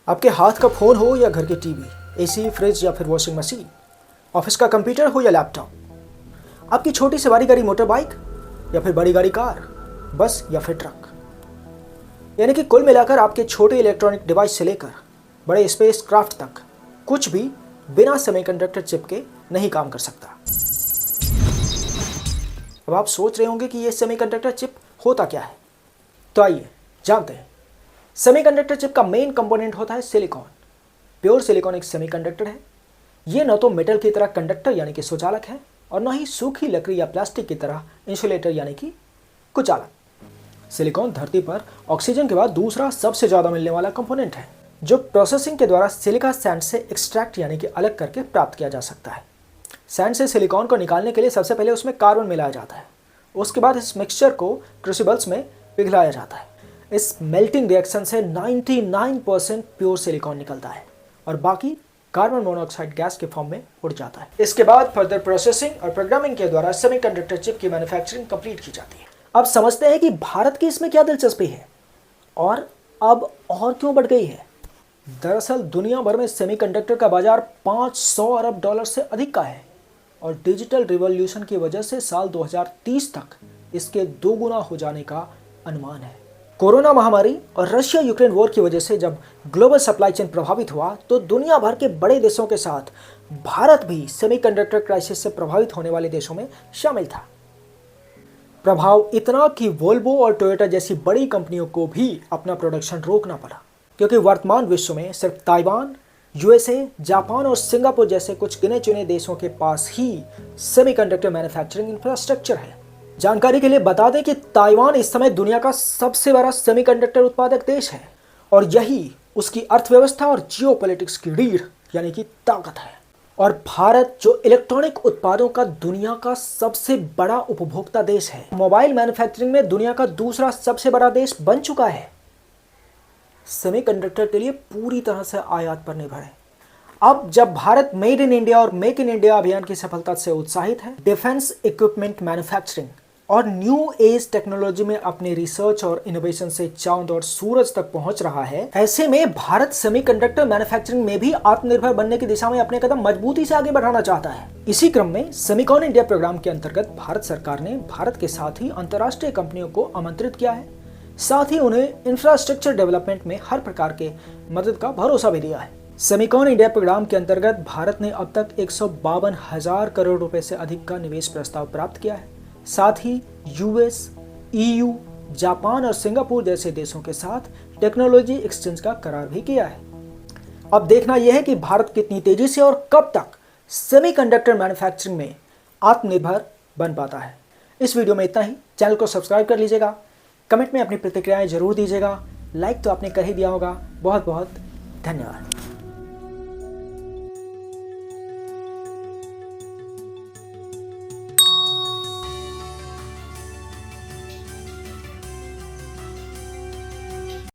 आपके हाथ का फ़ोन हो या घर की टीवी, एसी, फ्रिज या फिर वॉशिंग मशीन, ऑफिस का कंप्यूटर हो या लैपटॉप, आपकी छोटी से बड़ी गाड़ी मोटर बाइक या फिर बड़ी गाड़ी कार, बस या फिर ट्रक, यानी कि कुल मिलाकर आपके छोटे इलेक्ट्रॉनिक डिवाइस से लेकर बड़े स्पेस क्राफ्ट तक कुछ भी बिना सेमीकंडक्टर चिप के नहीं काम कर सकता। अब आप सोच रहे होंगे कि ये सेमीकंडक्टर चिप होता क्या है, तो आइए जानते हैं। सेमीकंडक्टर चिप का मेन कंपोनेंट होता है सिलिकॉन। प्योर सिलिकॉन एक सेमीकंडक्टर है। ये न तो मेटल की तरह कंडक्टर यानी कि सुचालक है और न ही सूखी लकड़ी या प्लास्टिक की तरह इंसुलेटर यानी कि कुचालक। सिलिकॉन धरती पर ऑक्सीजन के बाद दूसरा सबसे ज़्यादा मिलने वाला कंपोनेंट है, जो प्रोसेसिंग के द्वारा सिलिका सैंड से एक्सट्रैक्ट यानी कि अलग करके प्राप्त किया जा सकता है। सैंड से सिलिकॉन को निकालने के लिए सबसे पहले उसमें कार्बन मिलाया जाता है। उसके बाद इस मिक्सचर को क्रूसिबल्स में पिघलाया जाता है। इस मेल्टिंग रिएक्शन से 99% प्योर सिलिकॉन निकलता है और बाकी कार्बन मोनोऑक्साइड गैस के फॉर्म में उड़ जाता है। इसके बाद फर्दर प्रोसेसिंग और प्रोग्रामिंग के द्वारा सेमीकंडक्टर चिप की मैन्युफैक्चरिंग कंप्लीट की जाती है। अब समझते हैं कि भारत की इसमें क्या दिलचस्पी है और अब और क्यों बढ़ गई है। दरअसल दुनिया भर में सेमीकंडक्टर का बाजार 500 अरब डॉलर से अधिक का है और डिजिटल रिवॉल्यूशन की वजह से साल 2030 तक इसके दोगुना हो जाने का अनुमान है। कोरोना महामारी और रशिया यूक्रेन वॉर की वजह से जब ग्लोबल सप्लाई चेन प्रभावित हुआ तो दुनिया भर के बड़े देशों के साथ भारत भी सेमीकंडक्टर क्राइसिस से प्रभावित होने वाले देशों में शामिल था। प्रभाव इतना कि वोल्वो और टोयोटा जैसी बड़ी कंपनियों को भी अपना प्रोडक्शन रोकना पड़ा, क्योंकि वर्तमान विश्व में सिर्फ ताइवान, यूएसए, जापान और सिंगापुर जैसे कुछ गिने चुने देशों के पास ही सेमीकंडक्टर मैन्युफैक्चरिंग इंफ्रास्ट्रक्चर है। जानकारी के लिए बता दें कि ताइवान इस समय दुनिया का सबसे बड़ा सेमीकंडक्टर उत्पादक देश है और यही उसकी अर्थव्यवस्था और जियोपॉलिटिक्स की रीढ़ यानी कि ताकत है। और भारत जो इलेक्ट्रॉनिक उत्पादों का दुनिया का सबसे बड़ा उपभोक्ता देश है, मोबाइल मैन्युफैक्चरिंग में दुनिया का दूसरा सबसे बड़ा देश बन चुका है, सेमीकंडक्टर के लिए पूरी तरह से आयात पर निर्भर है। अब जब भारत मेड इन इंडिया और मेक इन इंडिया अभियान की सफलता से उत्साहित है, डिफेंस इक्विपमेंट मैन्युफैक्चरिंग और न्यू एज टेक्नोलॉजी में अपने रिसर्च और इनोवेशन से चांद और सूरज तक पहुंच रहा है, ऐसे में भारत सेमीकंडक्टर मैन्युफैक्चरिंग में भी आत्मनिर्भर बनने की दिशा में अपने कदम मजबूती से आगे बढ़ाना चाहता है। इसी क्रम में सेमीकॉन इंडिया प्रोग्राम के अंतर्गत भारत सरकार ने भारत के साथ ही अंतर्राष्ट्रीय कंपनियों को आमंत्रित किया है, साथ ही उन्हें इंफ्रास्ट्रक्चर डेवलपमेंट में हर प्रकार के मदद का भरोसा भी दिया है। सेमीकॉन इंडिया प्रोग्राम के अंतर्गत भारत ने अब तक 152,000 करोड़ रुपए से अधिक का निवेश प्रस्ताव प्राप्त किया है। साथ ही यूएस, ईयू, जापान और सिंगापुर जैसे देशों के साथ टेक्नोलॉजी एक्सचेंज का करार भी किया है। अब देखना यह है कि भारत कितनी तेजी से और कब तक सेमीकंडक्टर मैन्युफैक्चरिंग में आत्मनिर्भर बन पाता है। इस वीडियो में इतना ही। चैनल को सब्सक्राइब कर लीजिएगा, कमेंट में अपनी प्रतिक्रियाएं जरूर दीजिएगा, लाइक तो आपने कर ही दिया होगा। बहुत बहुत धन्यवाद।